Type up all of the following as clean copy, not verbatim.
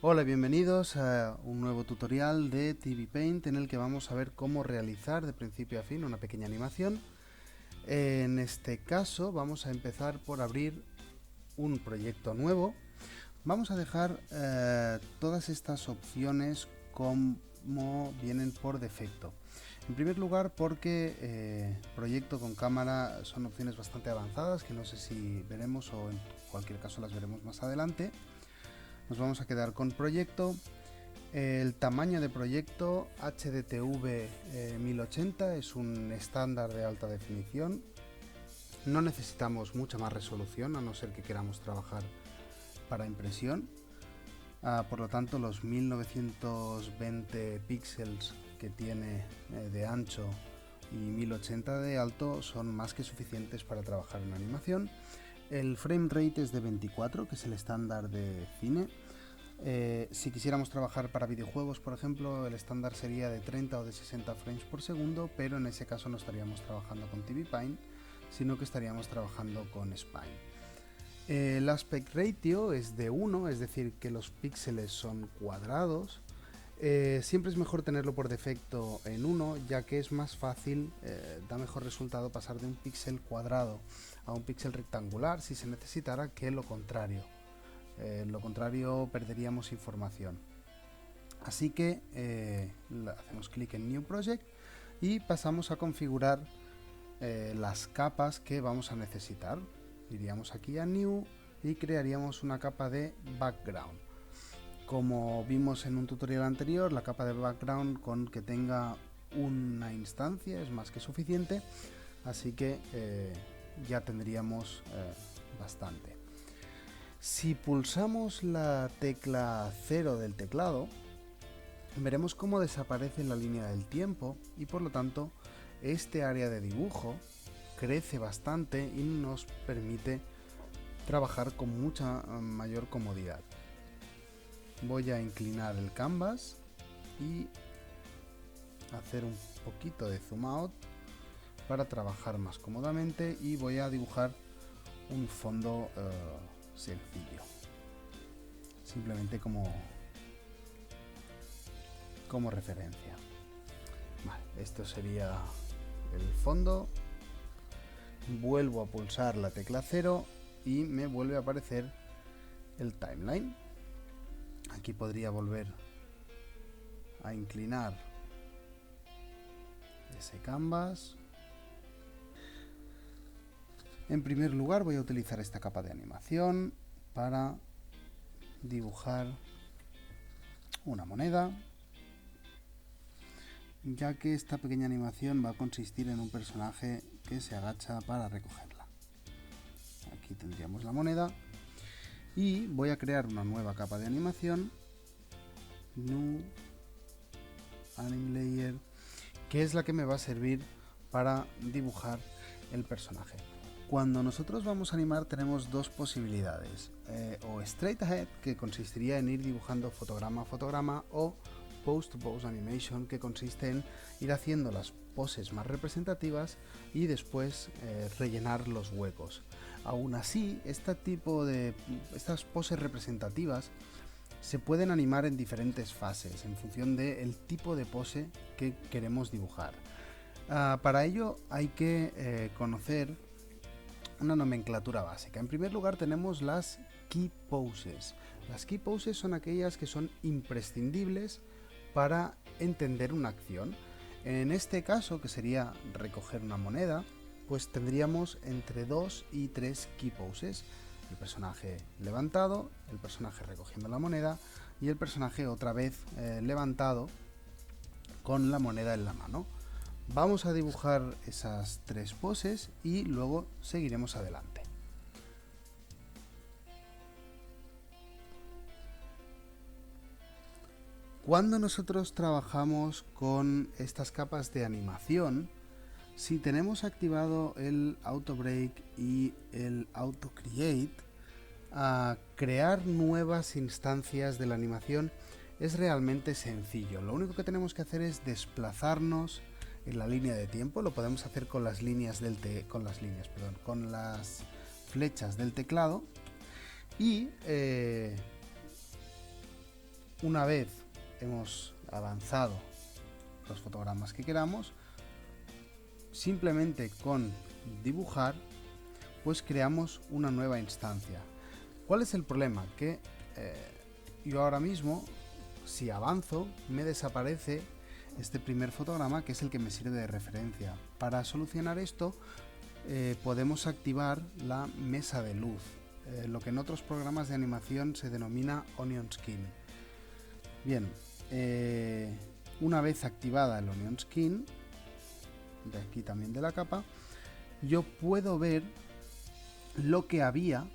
Hola, bienvenidos a un nuevo tutorial de TV Paint en el que vamos a ver cómo realizar de principio a fin una pequeña animación. En este caso vamos a empezar por abrir un proyecto nuevo. Vamos a dejar todas estas opciones como vienen por defecto. En primer lugar porque proyecto con cámara son opciones bastante avanzadas que no sé si veremos o en cualquier caso las veremos más adelante. Nos vamos a quedar con proyecto. El tamaño de proyecto HDTV 1080 es un estándar de alta definición. No necesitamos mucha más resolución a no ser que queramos trabajar para impresión. Por lo tanto, los 1920 píxeles que tiene de ancho y 1080 de alto son más que suficientes para trabajar en animación. El frame rate es de 24, que es el estándar de cine. Si quisiéramos trabajar para videojuegos, por ejemplo, el estándar sería de 30 o de 60 frames por segundo, pero en ese caso no estaríamos trabajando con TV Paint, sino que estaríamos trabajando con Spine. El aspect ratio es de 1, es decir, que los píxeles son cuadrados. Siempre es mejor tenerlo por defecto en 1, ya que es más fácil, da mejor resultado pasar de un píxel cuadrado a un píxel rectangular si se necesitara que lo contrario. Lo contrario perderíamos información. Así que hacemos clic en New Project y pasamos a configurar las capas que vamos a necesitar. Iríamos aquí a New y crearíamos una capa de background. Como vimos en un tutorial anterior, la capa de background con que tenga una instancia es más que suficiente, así que ya tendríamos bastante. Si pulsamos la tecla 0 del teclado, veremos cómo desaparece la línea del tiempo y por lo tanto este área de dibujo crece bastante y nos permite trabajar con mucha mayor comodidad. Voy a inclinar el canvas y hacer un poquito de zoom out para trabajar más cómodamente y voy a dibujar un fondo sencillo, simplemente como referencia. Vale, esto sería el fondo. Vuelvo a pulsar la tecla 0 y me vuelve a aparecer el timeline. Aquí podría volver a inclinar ese canvas. En primer lugar voy a utilizar esta capa de animación para dibujar una moneda, ya que esta pequeña animación va a consistir en un personaje que se agacha para recogerla. Aquí tendríamos la moneda y voy a crear una nueva capa de animación, New Anim Layer, que es la que me va a servir para dibujar el personaje. Cuando nosotros vamos a animar tenemos dos posibilidades, o straight ahead, que consistiría en ir dibujando fotograma a fotograma, o post to pose animation, que consiste en ir haciendo las poses más representativas y después rellenar los huecos. Aún así, estas poses representativas se pueden animar en diferentes fases en función del tipo de pose que queremos dibujar. Para ello hay que conocer una nomenclatura básica. En primer lugar tenemos las key poses. Las key poses son aquellas que son imprescindibles para entender una acción. En este caso, que sería recoger una moneda, pues tendríamos entre 2 y 3 key poses. El personaje levantado, el personaje recogiendo la moneda y el personaje otra vez levantado con la moneda en la mano. Vamos a dibujar esas 3 poses y luego seguiremos adelante. Cuando nosotros trabajamos con estas capas de animación, si tenemos activado el Auto Break y el Auto Create, crear nuevas instancias de la animación es realmente sencillo. Lo único que tenemos que hacer es desplazarnos en la línea de tiempo. Lo podemos hacer con las con las flechas del teclado y Una vez hemos avanzado los fotogramas que queramos, simplemente con dibujar, pues creamos una nueva instancia. ¿Cuál es el problema? Que yo ahora mismo, si avanzo, me desaparece este primer fotograma, que es el que me sirve de referencia. Para solucionar esto, podemos activar la mesa de luz, lo que en otros programas de animación se denomina Onion Skin. Bien, una vez activada el Onion Skin, de aquí también de la capa, yo puedo ver lo que había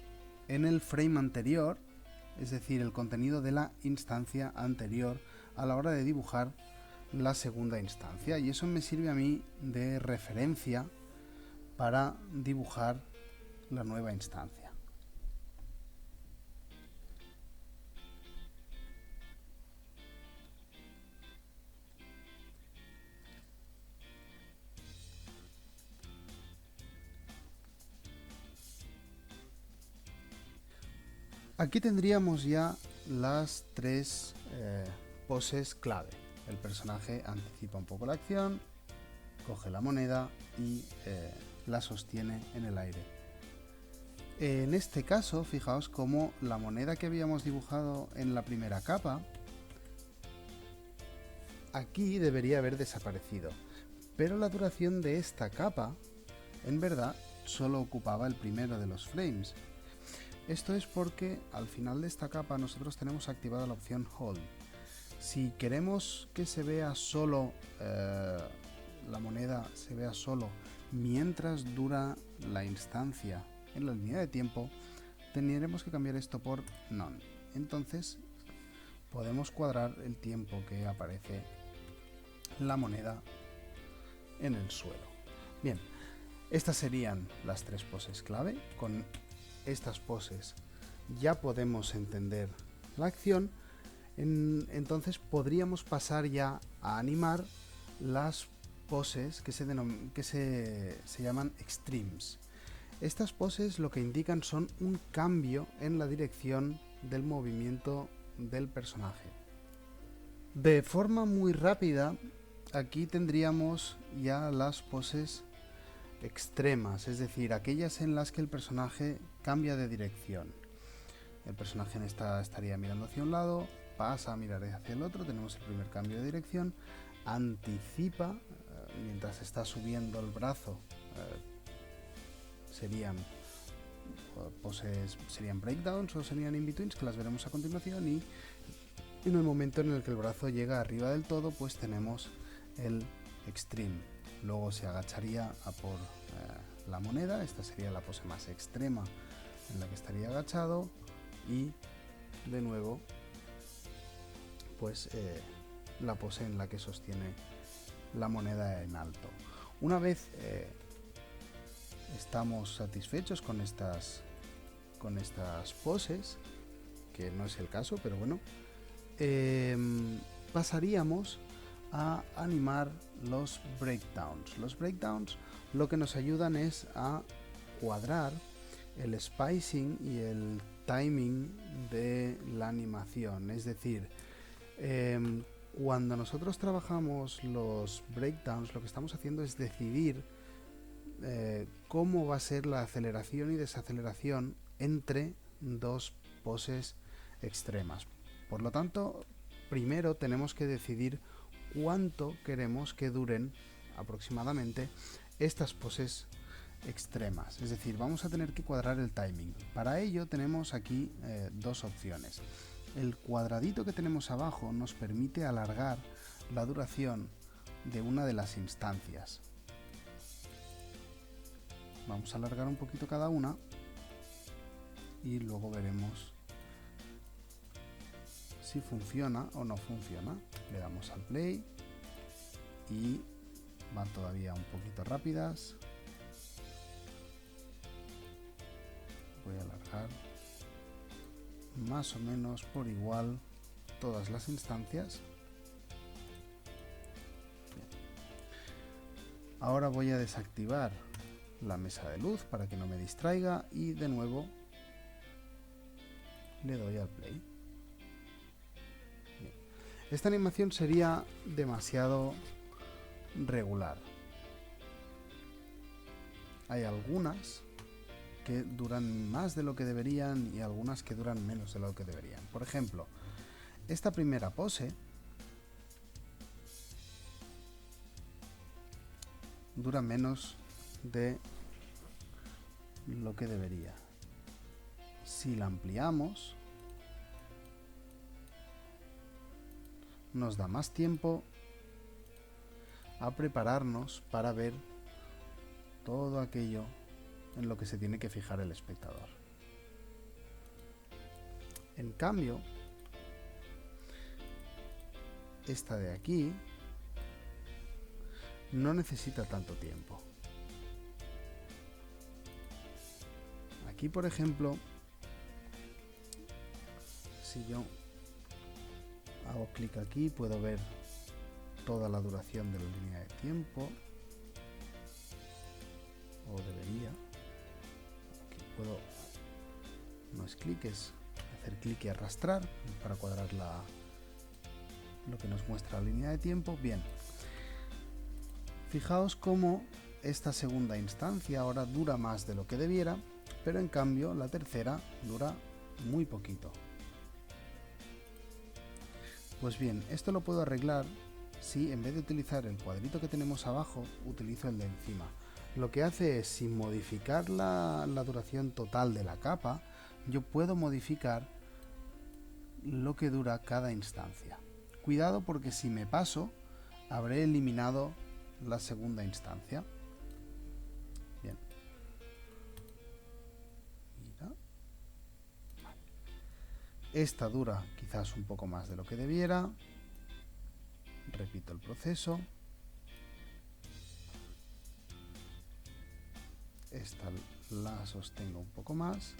en el frame anterior, es decir, el contenido de la instancia anterior a la hora de dibujar la segunda instancia, y eso me sirve a mí de referencia para dibujar la nueva instancia. Aquí tendríamos ya las tres poses clave. El personaje anticipa un poco la acción, coge la moneda y la sostiene en el aire. En este caso, fijaos cómo la moneda que habíamos dibujado en la primera capa, aquí debería haber desaparecido. Pero la duración de esta capa, en verdad, solo ocupaba el primero de los frames. Esto es porque al final de esta capa nosotros tenemos activada la opción Hold. Si queremos que se vea solo, la moneda se vea solo mientras dura la instancia en la línea de tiempo, tendremos que cambiar esto por None. Entonces podemos cuadrar el tiempo que aparece la moneda en el suelo. Bien, estas serían las tres poses clave. Con estas poses ya podemos entender la acción. Entonces podríamos pasar ya a animar las poses que se llaman extremes. Estas poses lo que indican son un cambio en la dirección del movimiento del personaje. De forma muy rápida, aquí tendríamos ya las poses extremas, es decir, aquellas en las que el personaje cambia de dirección. El personaje en esta estaría mirando hacia un lado, pasa a mirar hacia el otro, tenemos el primer cambio de dirección, anticipa, mientras está subiendo el brazo, serían poses, serían breakdowns o serían in-betweens, que las veremos a continuación, y en el momento en el que el brazo llega arriba del todo, pues tenemos el extreme. Luego se agacharía a por la moneda, esta sería la pose más extrema en la que estaría agachado, y de nuevo pues la pose en la que sostiene la moneda en alto. Una vez estamos satisfechos con estas poses, que no es el caso, pero bueno, pasaríamos a animar los breakdowns. Los breakdowns lo que nos ayudan es a cuadrar el spacing y el timing de la animación, es decir, cuando nosotros trabajamos los breakdowns, lo que estamos haciendo es decidir cómo va a ser la aceleración y desaceleración entre dos poses extremas. Por lo tanto, primero tenemos que decidir cuánto queremos que duren aproximadamente estas poses extremas, es decir, vamos a tener que cuadrar el timing. Para ello tenemos aquí dos opciones. El cuadradito que tenemos abajo nos permite alargar la duración de una de las instancias. Vamos a alargar un poquito cada una y luego veremos si funciona o no funciona. Le damos al play y van todavía un poquito rápidas. Voy a alargar más o menos por igual todas las instancias. Bien. Ahora voy a desactivar la mesa de luz para que no me distraiga y de nuevo le doy al play. Bien. Esta animación sería demasiado regular. Hay algunas que duran más de lo que deberían y algunas que duran menos de lo que deberían. Por ejemplo, esta primera pose dura menos de lo que debería. Si la ampliamos, nos da más tiempo a prepararnos para ver todo aquello en lo que se tiene que fijar el espectador. En cambio, esta de aquí no necesita tanto tiempo. Aquí, por ejemplo, si yo hago clic aquí, puedo ver toda la duración de la línea de tiempo, o debería. Aquí puedo, no es clic, es hacer clic y arrastrar para cuadrar lo que nos muestra la línea de tiempo. Bien, fijaos cómo esta segunda instancia ahora dura más de lo que debiera, pero en cambio la tercera dura muy poquito. Pues bien, esto lo puedo arreglar si en vez de utilizar el cuadrito que tenemos abajo, utilizo el de encima. Lo que hace es, sin modificar la duración total de la capa, yo puedo modificar lo que dura cada instancia. Cuidado, porque si me paso, habré eliminado la segunda instancia. Bien. Mira. Esta dura quizás un poco más de lo que debiera. Repito el proceso. Esta la sostengo un poco más,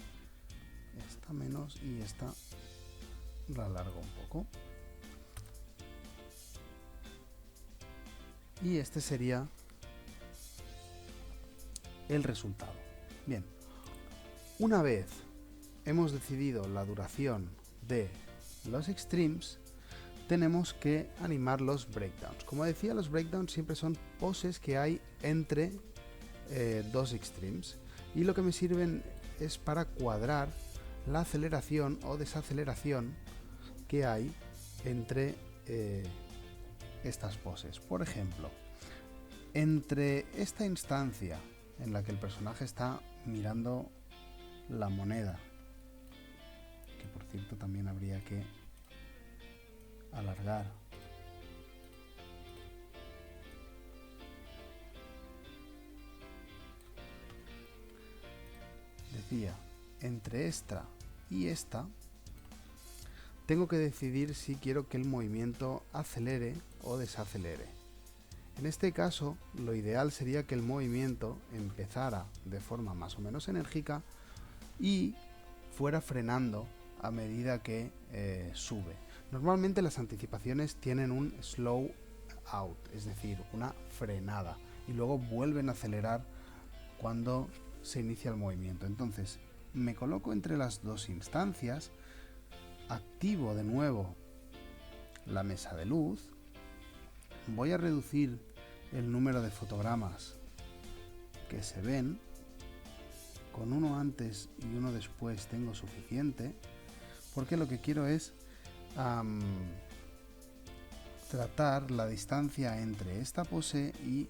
esta menos y esta la alargo un poco. Y este sería el resultado. Bien, una vez hemos decidido la duración de los extremes, tenemos que animar los breakdowns. Como decía, los breakdowns siempre son poses que hay entre dos extremes, y lo que me sirven es para cuadrar la aceleración o desaceleración que hay entre estas poses. Por ejemplo, entre esta instancia en la que el personaje está mirando la moneda, que por cierto también habría que alargar, decía, entre esta y esta, tengo que decidir si quiero que el movimiento acelere o desacelere. En este caso, lo ideal sería que el movimiento empezara de forma más o menos enérgica y fuera frenando a medida que sube. Normalmente las anticipaciones tienen un slow out, es decir, una frenada, y luego vuelven a acelerar cuando se inicia el movimiento. Entonces, me coloco entre las dos instancias, activo de nuevo la mesa de luz, voy a reducir el número de fotogramas que se ven, con uno antes y uno después tengo suficiente, porque lo que quiero es tratar la distancia entre esta pose y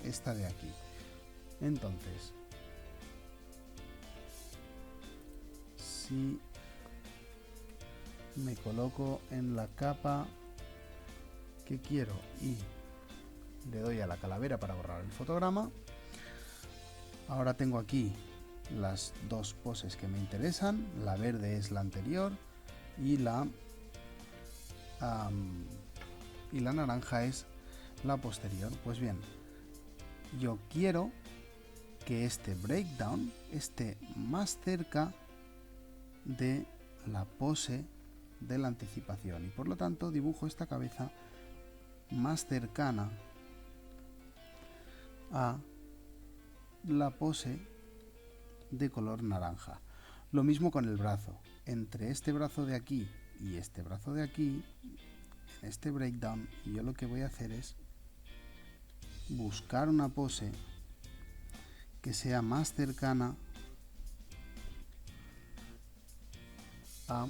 esta de aquí. Entonces, si me coloco en la capa que quiero y le doy a la calavera para borrar el fotograma, ahora tengo aquí las dos poses que me interesan. La verde es la anterior y la naranja es la posterior. Pues bien, yo quiero que este breakdown esté más cerca de la pose de la anticipación, y por lo tanto dibujo esta cabeza más cercana a la pose de color naranja. Lo mismo con el brazo. Entre este brazo de aquí y este brazo de aquí, en este breakdown y yo lo que voy a hacer es buscar una pose que sea más cercana a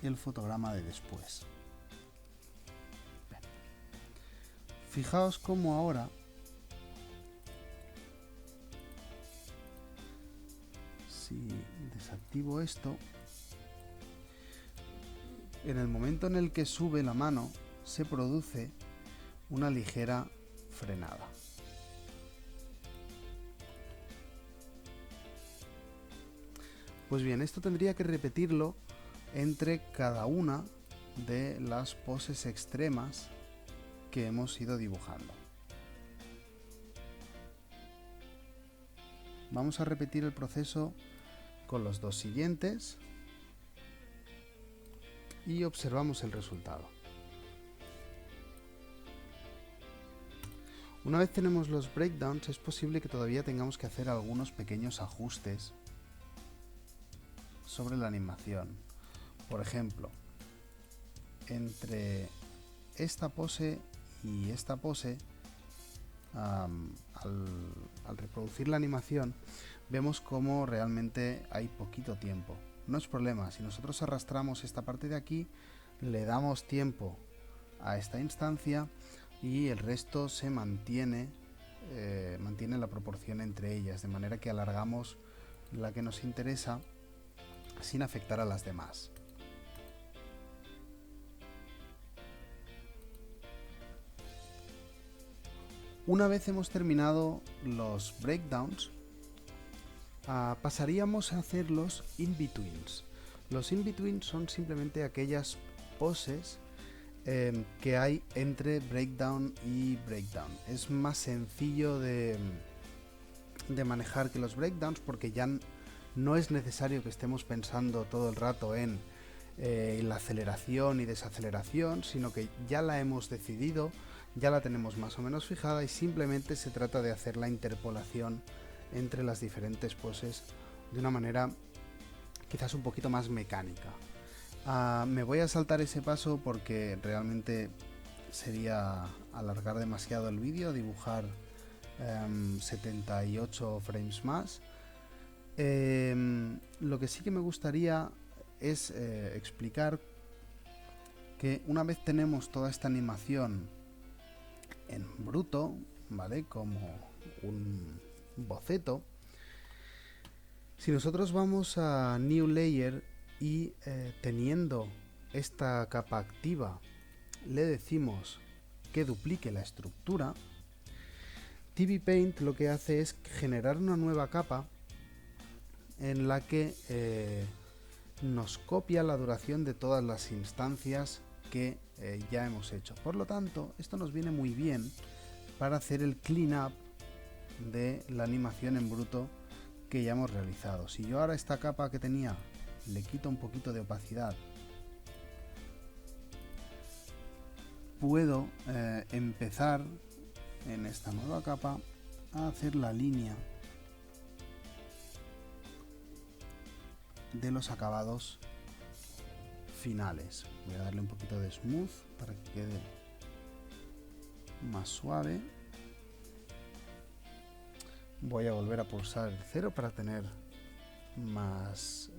el fotograma de después. Bien. Fijaos cómo ahora si desactivo esto, en el momento en el que sube la mano se produce una ligera frenada. Pues bien, esto tendría que repetirlo entre cada una de las poses extremas que hemos ido dibujando. Vamos a repetir el proceso con los dos siguientes y observamos el resultado. Una vez tenemos los breakdowns, es posible que todavía tengamos que hacer algunos pequeños ajustes sobre la animación. Por ejemplo, entre esta pose y esta pose, al reproducir la animación, vemos como realmente hay poquito tiempo. No es problema, si nosotros arrastramos esta parte de aquí, le damos tiempo a esta instancia y el resto se mantiene la proporción entre ellas, de manera que alargamos la que nos interesa sin afectar a las demás. Una vez hemos terminado los breakdowns, pasaríamos a hacer los in-betweens. Los in-betweens son simplemente aquellas poses que hay entre breakdown y breakdown. Es más sencillo de manejar que los breakdowns porque ya no es necesario que estemos pensando todo el rato en la aceleración y desaceleración, sino que ya la hemos decidido, ya la tenemos más o menos fijada y simplemente se trata de hacer la interpolación entre las diferentes poses de una manera quizás un poquito más mecánica. Me voy a saltar ese paso porque realmente sería alargar demasiado el vídeo, dibujar 78 frames más. Lo que sí que me gustaría es explicar que una vez tenemos toda esta animación en bruto, ¿vale? Como un boceto, si nosotros vamos a New Layer y teniendo esta capa activa le decimos que duplique la estructura, TV Paint lo que hace es generar una nueva capa en la que nos copia la duración de todas las instancias que ya hemos hecho. Por lo tanto, esto nos viene muy bien para hacer el clean up de la animación en bruto que ya hemos realizado. Si yo ahora esta capa que tenía le quito un poquito de opacidad, puedo empezar en esta nueva capa a hacer la línea de los acabados finales. Voy a darle un poquito de smooth para que quede más suave. Voy a volver a pulsar el 0 para tener más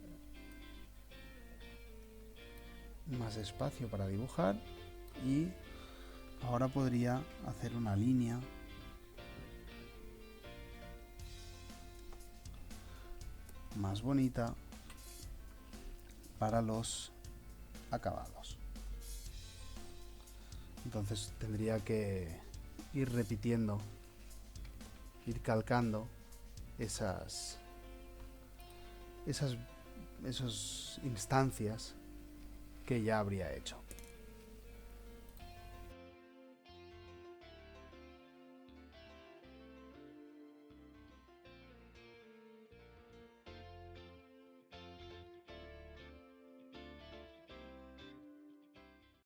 espacio para dibujar, y ahora podría hacer una línea más bonita para los acabados. Entonces tendría que ir repitiendo, ir calcando esas instancias que ya habría hecho.